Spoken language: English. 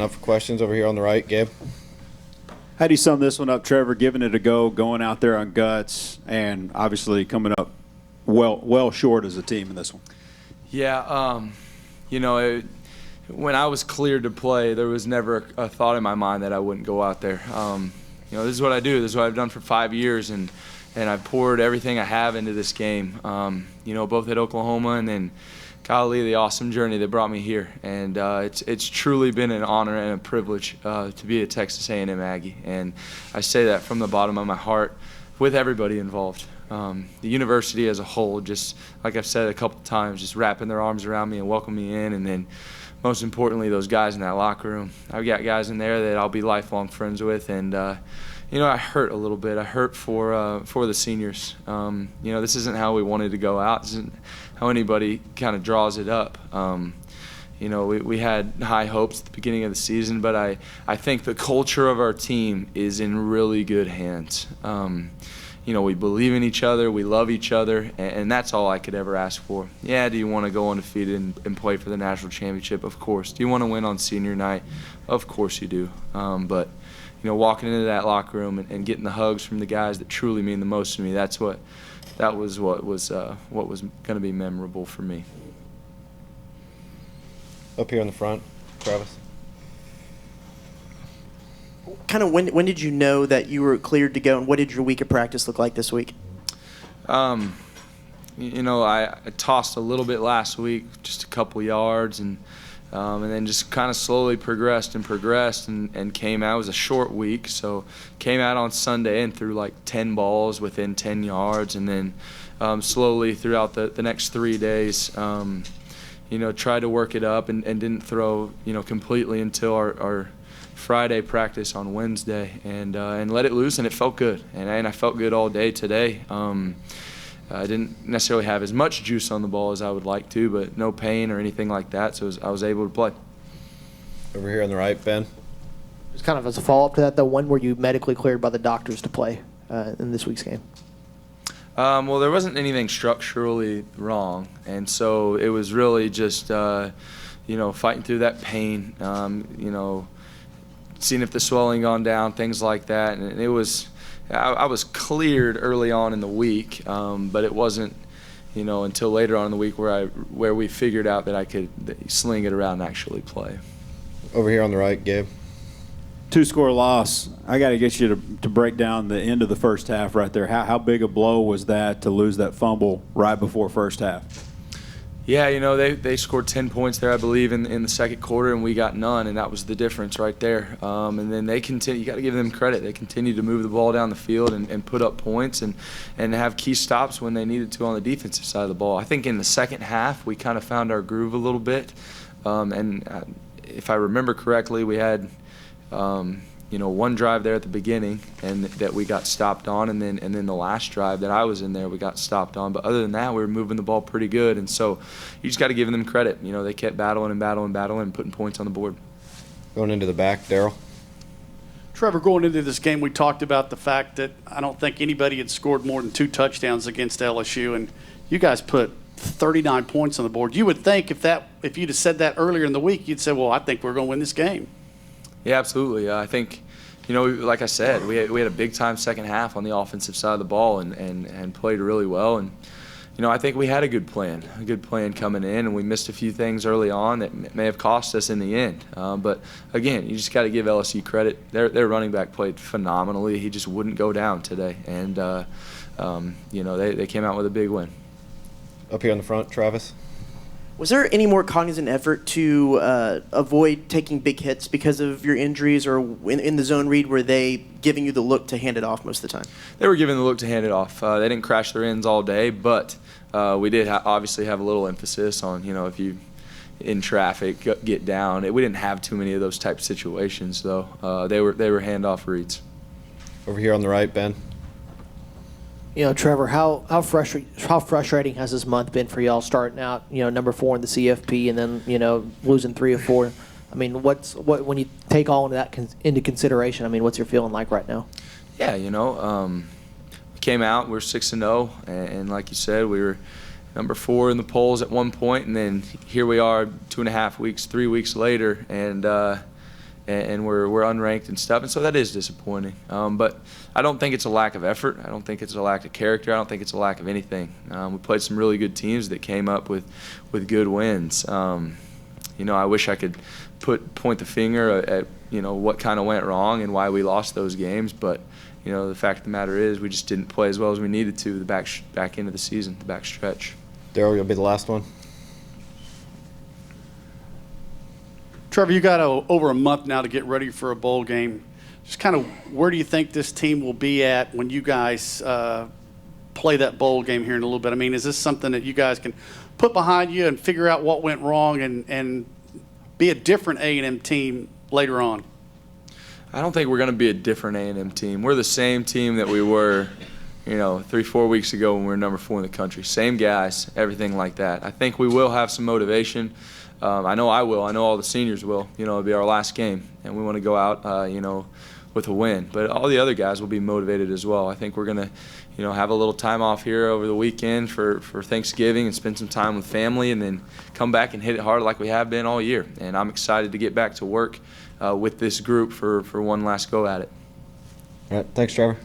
Now for questions over here on the right, Gabe. How do you sum this one up, Trevor, giving it a go, going out there on guts, and obviously coming up well short as a team in this one? Yeah, when I was cleared to play, there was never a thought in my mind that I wouldn't go out there. This is what I do. This is what I've done for 5 years, and I've poured everything I have into this game, both at Oklahoma and then, golly, the awesome journey that brought me here. And it's truly been an honor and a privilege to be a Texas A&M Aggie. And I say that from the bottom of my heart with everybody involved. The university as a whole, just like I've said a couple times, just wrapping their arms around me and welcoming me in. And then most importantly, those guys in that locker room. I've got guys in there that I'll be lifelong friends with. And, I hurt a little bit. I hurt for the seniors. This isn't how we wanted to go out. This isn't how anybody kind of draws it up. We had high hopes at the beginning of the season, but I think the culture of our team is in really good hands. We believe in each other, we love each other, and that's all I could ever ask for. Yeah, do you want to go undefeated and play for the national championship? Of course. Do you want to win on senior night? Of course you do. But walking into that locker room and getting the hugs from the guys that truly mean the most to me, that was what was going to be memorable for me. Up here in the front, Travis. Kind of when did you know that you were cleared to go, and what did your week of practice look like this week? I tossed a little bit last week, just a couple yards, and then just kind of slowly progressed and came out. It was a short week, so came out on Sunday and threw like 10 balls within 10 yards, and then slowly throughout the next 3 days, tried to work it up and didn't throw, completely until our Friday practice on Wednesday, and let it loose, and it felt good, and I felt good all day today. I didn't necessarily have as much juice on the ball as I would like to, but no pain or anything like that, so I was able to play. Over here on the right, Ben. Just kind of as a follow-up to that, though, when were you medically cleared by the doctors to play in this week's game? Well, there wasn't anything structurally wrong, and so it was really just, fighting through that pain, seeing if the swelling gone down, things like that, and it was – I was cleared early on in the week, but it wasn't, until later on in the week where we figured out that I could sling it around and actually play. Over here on the right, Gabe. 2-score loss. I got to get you to break down the end of the first half right there. How big a blow was that to lose that fumble right before first half? Yeah, they scored 10 points there, I believe, in the second quarter, and we got none, and that was the difference right there. And then they continue. You got to give them credit. They continued to move the ball down the field and put up points and have key stops when they needed to on the defensive side of the ball. I think in the second half we kind of found our groove a little bit, and if I remember correctly, we had one drive there at the beginning and that we got stopped on, and then the last drive that I was in there we got stopped on. But other than that, we were moving the ball pretty good, and so you just got to give them credit. They kept battling and putting points on the board. Going into the back, Daryl. Trevor, going into this game, we talked about the fact that I don't think anybody had scored more than 2 touchdowns against LSU, and you guys put 39 points on the board. You would think if you'd have said that earlier in the week, you'd say, well, I think we're going to win this game. Yeah, absolutely. I think, like I said, we had a big-time second half on the offensive side of the ball and played really well. And, I think we had a good plan coming in, and we missed a few things early on that may have cost us in the end. But, again, you just got to give LSU credit. Their running back played phenomenally. He just wouldn't go down today. And, they came out with a big win. Up here in the front, Travis. Was there any more cognizant effort to avoid taking big hits because of your injuries, or in the zone read, were they giving you the look to hand it off most of the time? They were giving the look to hand it off. They didn't crash their ends all day, but we did obviously have a little emphasis on, if you in traffic get down. We didn't have too many of those type of situations, though. They were handoff reads. Over here on the right, Ben. Trevor, how frustrating has this month been for y'all, starting out, number 4 in the CFP and then, losing 3 of 4? I mean, when you take all of that into consideration, I mean, what's your feeling like right now? Yeah, we came out, we're 6-0, and like you said, we were number 4 in the polls at one point, and then here we are 2.5 weeks, 3 weeks later, and and we're unranked and stuff, and so that is disappointing. But I don't think it's a lack of effort. I don't think it's a lack of character. I don't think it's a lack of anything. We played some really good teams that came up with good wins. I wish I could point the finger at what kind of went wrong and why we lost those games, but the fact of the matter is we just didn't play as well as we needed to the back end of the season, the back stretch. Daryl, you'll be the last one. Trevor, you got over a month now to get ready for a bowl game. Just kind of where do you think this team will be at when you guys play that bowl game here in a little bit? I mean, is this something that you guys can put behind you and figure out what went wrong and be a different A&M team later on? I don't think we're going to be a different A&M team. We're the same team that we were 3-4 weeks ago when we were number 4 in the country. Same guys, everything like that. I think we will have some motivation. I know I will. I know all the seniors will. It'll be our last game, and we want to go out, with a win. But all the other guys will be motivated as well. I think we're going to, have a little time off here over the weekend for Thanksgiving and spend some time with family, and then come back and hit it hard like we have been all year. And I'm excited to get back to work with this group for one last go at it. All right, thanks, Trevor.